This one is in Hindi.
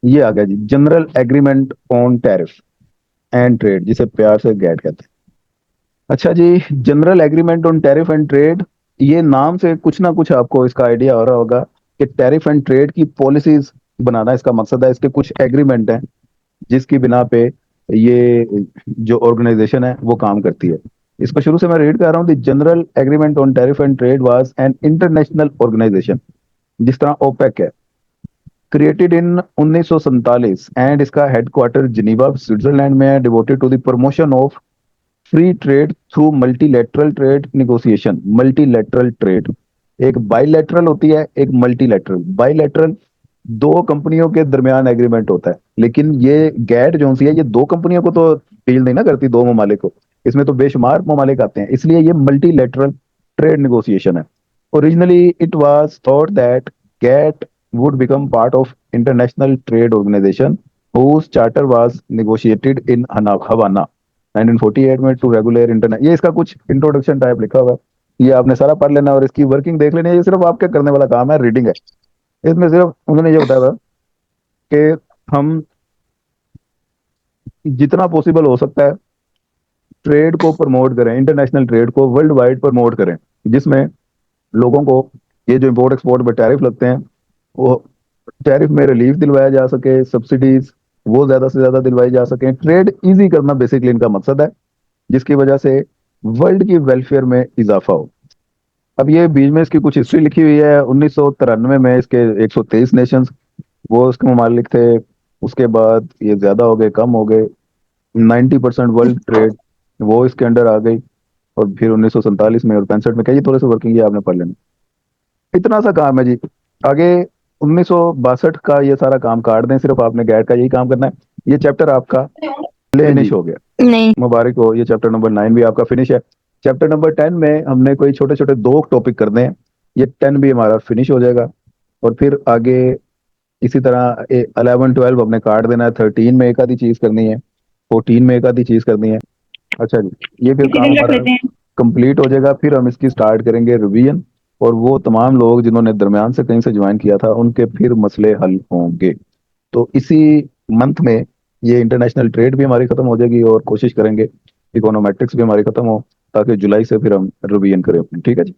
ये आ गया जी, general agreement on tariff and trade, जिसे प्यार से गैट कहते हैं। अच्छा जी, general agreement on tariff and trade, ये नाम से कुछ ना कुछ आपको इसका आइडिया हो रहा होगा कि टैरिफ एंड ट्रेड की पॉलिसीज बनाना इसका मकसद है। इसके कुछ एग्रीमेंट हैं जिसकी बिना पे ये जो ऑर्गेनाइजेशन है वो काम करती है। इसको शुरू से मैं रीड कर रहा हूँ। The general agreement on tariff and trade was an international organisation, जिस तरह ओपेक है, क्रिएटेड इन 1947, एंड इसका हेडक्वार्टर जिनीवा स्विट्जरलैंड में है, devoted to the promotion of free trade through multilateral trade negotiation. Multilateral trade, एक बाइलेटरल होती है, एक मल्टीलेटरल। बाइलेटरल दो कंपनियों के दरमियान एग्रीमेंट होता है, लेकिन ये गैट जो सी है ये दो कंपनियों को तो डील नहीं ना करती, दो ममालिक को, इसमें तो बेशुमार ममालिक आते हैं, इसलिए ये मल्टीलेटरल ट्रेड निगोशिएशन है। Originally it was thought that GATT would become part of international trade organization whose charter was negotiated in Havana 1948 में टू रेगुलर इंटरनेट। ये इसका कुछ इंट्रोडक्शन टाइप लिखा हुआ है, ये आपने सारा पढ़ लेना और इसकी वर्किंग देख लेनी है। ये सिर्फ आपके करने वाला काम है, रीडिंग है। इसमें सिर्फ उन्होंने ये बताया था कि हम जितना पॉसिबल हो सकता है ट्रेड को प्रमोट करें, इंटरनेशनल ट्रेड को वर्ल्ड वाइड प्रमोट करें, जिसमें लोगों को ये जो इम्पोर्ट एक्सपोर्ट पे टैरिफ लगते हैं वो टैरिफ में रिलीफ दिलवाया जा सके, सब्सिडीज वो ज्यादा से ज्यादा दिलवाई जा सके, ट्रेड इजी करना बेसिकली इनका मकसद है, जिसकी वजह से वर्ल्ड की वेलफेयर में इजाफा हो। अब ये बीच में इसकी कुछ हिस्ट्री लिखी हुई है। 1993 में इसके 123 नेशंस वो उसके ममालिक थे। उसके बाद ये ज्यादा हो गए, कम हो गए, 90% वर्ल्ड ट्रेड वो इसके अंडर आ गई। और फिर 1947 में और 65 में, कई थोड़े से वर्किंग ये आपने पढ़ लेना। इतना सा काम है जी। आगे 1962 का ये सारा काम काट दें, सिर्फ आपने गैट का यही काम करना है। ये चैप्टर आपका हाँ फिनिश जी। हो गया, नहीं। मुबारक हो। ये चैप्टर नंबर 9 भी आपका फिनिश है। चैप्टर नंबर 10 में हमने कोई छोटे छोटे दो टॉपिक करने हैं, ये 10 भी हमारा फिनिश हो जाएगा। और फिर आगे इसी तरह 11 12 हमने काट देना है, 13 में एक आधी चीज करनी है, 14 में एक आधी चीज करनी है। अच्छा जी, ये फिर काम फिर रख हमारा लेते हैं। कंप्लीट हो जाएगा। फिर हम इसकी स्टार्ट करेंगे रिवीजन, और वो तमाम लोग जिन्होंने दरमियान से कहीं से ज्वाइन किया था उनके फिर मसले हल होंगे। तो इसी मंथ में ये इंटरनेशनल ट्रेड भी हमारी खत्म हो जाएगी, और कोशिश करेंगे इकोनोमेट्रिक्स भी हमारी खत्म हो, ताकि जुलाई से फिर हम रिवीजन करें अपनी। ठीक है जी।